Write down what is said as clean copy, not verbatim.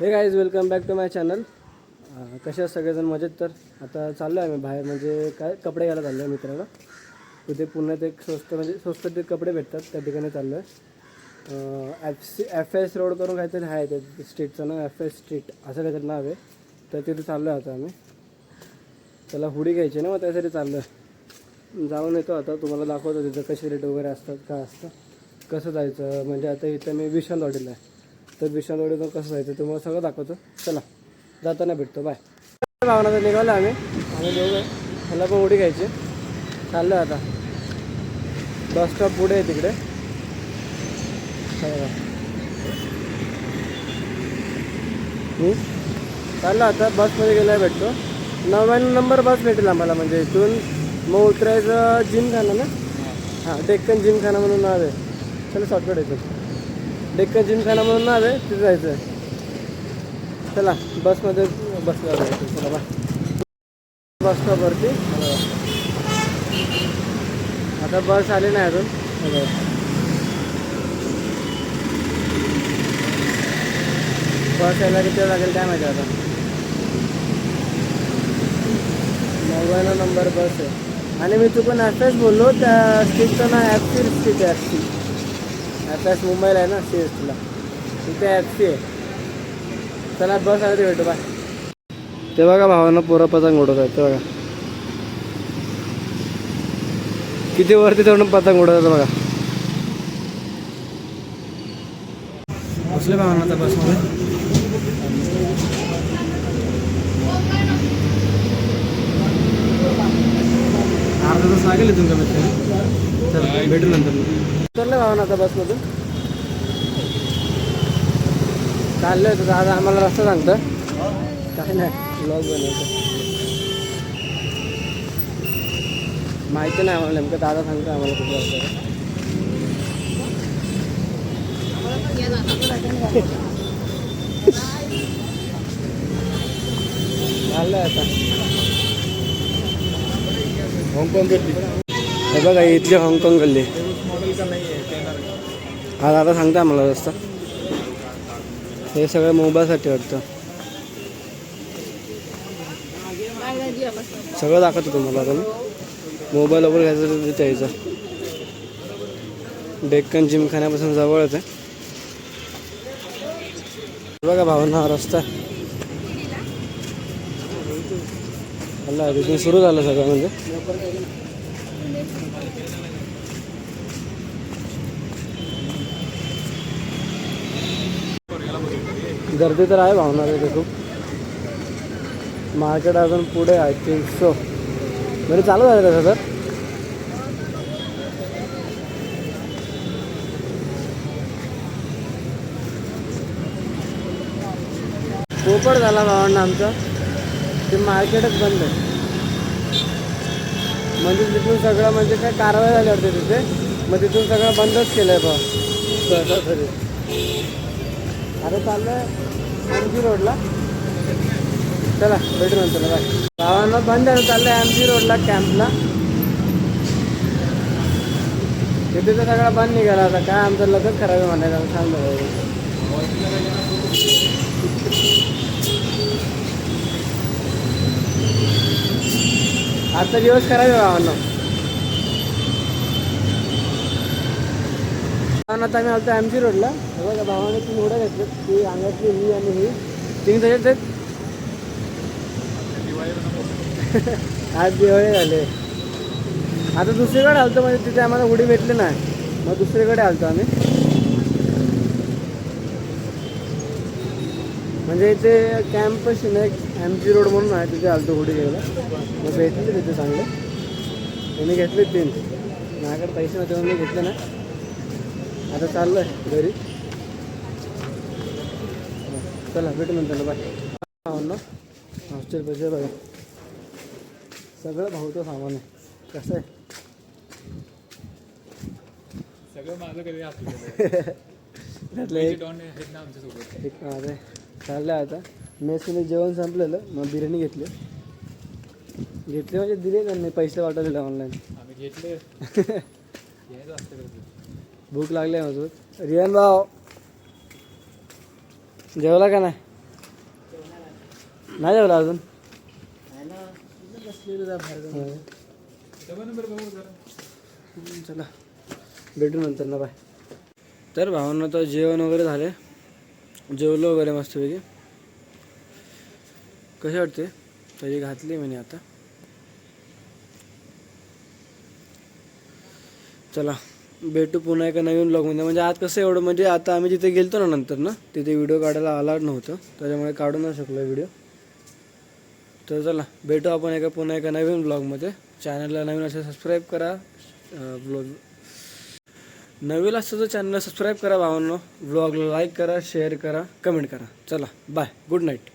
हे guys welcome back to my channel. कशा सगळेजण मजेत. तर आता चाललो आहे आम्ही बाहेर, म्हणजे काय कपडे घ्यायला चाललो आहे मित्राला. तिथे पुण्यात एक स्वस्त ते कपडे भेटतात, त्या ठिकाणी चाललो आहे. FS रोड करून काहीतरी आहे ते स्ट्रीटचं नाव, FS स्ट्रीट असं काहीतरी नाव आहे. तर तिथे चाललो आहे आता आम्ही. त्याला हुडी घ्यायची ना, मग त्यासाठी चाललो आहे. जाऊन येतो आता, तुम्हाला दाखवतो तिथं कशी रेट वगैरे असतात, काय असतं, कसं जायचं. म्हणजे आता इथं मी विशालवाडीला आहे, तर विशालवाडीतून कसं जायचं तुम्हाला सगळं दाखवतो. चला जाताना भेटतो, बाय. भावना निघालो आम्ही दोघं. ह्याला पण उडी घ्यायची. चाललो आता, बस स्टॉप पुढे आहे तिकडे. चाललो आता, बसमध्ये गेला भेटतो. 99 नंबर बस भेटेल आम्हाला, म्हणजे इथून मग उतरायचं जिमखाना ना. हां, डेक्कन जिमखाना म्हणून नाव आहे. चला शॉर्टकट येतो, डेक्कन जिमखाना म्हणून नाव आहे, तिथे जायचं आहे. चला बसमध्ये बसला जायचं. चला बा, बस स्टॉपवरती. आता बस आली नाही अजून. बस यायला किती वेळ लागेल काय माहिती. आता 99 नंबर बस आहे. आणि मी चुकून FS बोललो, त्या स्ट्रीटचं नाव FC स्ट्रीट आहे. FS मुंबईला आहे ना, CSTला, तिथे FC आहे. चला बस आली ते भेटू, बाय. ते बघा भावानं पोरं पतंग उडवत आहेत, ते बघा किती वरती चढून पतंग उडवतात बघा. बसले भावानं आता बसमध्ये. अर्धा तास लागेल इथून कमीत कमी. चल भेटू नंतर. उतरलं भावानं आता बसमधून. चाललं आहे तर दादा आम्हाला रस्ता सांगतं. काय नाही, ब्लॉग बनवायचं माहिती नाही आम्हाला नेमकं. दादा सांगतो आम्हाला कुठं रस्ता. चाललं आहे आता हाँगकाँग गल्ली. हे बघा इथली हाँगकाँग गल्ली. हा दादा सांगता आम्हाला रस्ता. हे सगळं मोबाईलसाठी वाटतं. सगळं दाखवतो तुम्हाला. आता मोबाईल वगैरे घ्यायचं तर तिथे यायचं. डेक्कन जिमखान्यापासून जवळच आहे. बघा भावना हा रस्ता आला, तिथून सुरू झालं सगळं. म्हणजे गर्दी तर आहे भावना तिथे खूप. मार्केट अजून पुढे आहे 300 म्हणजे चालू झालं तसं तर. पोपट झाला भावांना आमचा, ते मार्केटच बंद आहे. म्हणजे तिथून सगळं, म्हणजे काय कारवाई झाली वाटते तिथे, मग तिथून सगळं बंदच केलं आहे भाऊ तरी. आता चाललं आहे MG रोडला. चला भेटू नंतर, बाय. भावांना बंद आहे, चाललं आहे MG रोडला कॅम्पला. तिथे तर सगळं बंद निघाला. आता काय आमचं लगच खराब आहे म्हणायचं. सांग आजचा दिवस खराब आहे भावांना. आता आम्ही आलतो MG रोडला. बघा भावाने 3 उड्या घेतल्यात, ती अंगातली ही आणि ही 3 तसेच आहेत. आज दिवाळी झाले. आता दुसरीकडे आलतो, म्हणजे तिथे आम्हाला उडी भेटली नाही, मग दुसरीकडे आलतो आम्ही. म्हणजे इथे कॅम्पस नाही, MG रोड म्हणून आहे, तिथे आलतो उडी घ्यायला. मग भेटले तिथे चांगले. मी घेतले 3. माझ्याकडे पैसे नव्हते म्हणून मी घेतले ना. आता चाललो आहे घरी. चला भेटू नंतर, बाय. ना हॉस्टेल पैसे बघा, सगळं भाऊचं सामान आहे. कसं आहे सगळं माझं कधी त्यातलं एक अरे चाललं आहे. आता मेसमध्ये जेवण संपलेलं, मग बिर्याणी घेतली म्हणजे दिले त्यांनी, पैसे वाटवलेले ऑनलाईन. आम्ही घेतले. भूक लागली आहे मजूर. रियान भाऊ जेवला का नाही? नाही जेवला अजून डबा नंबर बघू जरा. चला भेटू नंतर ना बाय. तर भावांना तर जेवण वगैरे झाले, जेवलो वगैरे मस्तपैकी. कशी वाटते तरी घातली मी आता. चला भेटू पुन्हा एका नवीन ब्लॉगमध्ये. म्हणजे आज कसं एवढं म्हणजे आता आम्ही जिथे गेलतो ना नंतर ना तिथे व्हिडिओ काढायला अलाउड नव्हतं, त्याच्यामुळे काढू नाही शकलो व्हिडिओ. तर चला भेटू आपण पुन्हा एका नवीन ब्लॉगमध्ये. चॅनलला नवीन असेल सबस्क्राईब करा. ब्लॉग नवीन असतं तर चॅनलला सबस्क्राईब करा भावांनो. ब्लॉगला लाईक करा, शेअर करा, कमेंट करा. चला बाय, गुड नाईट.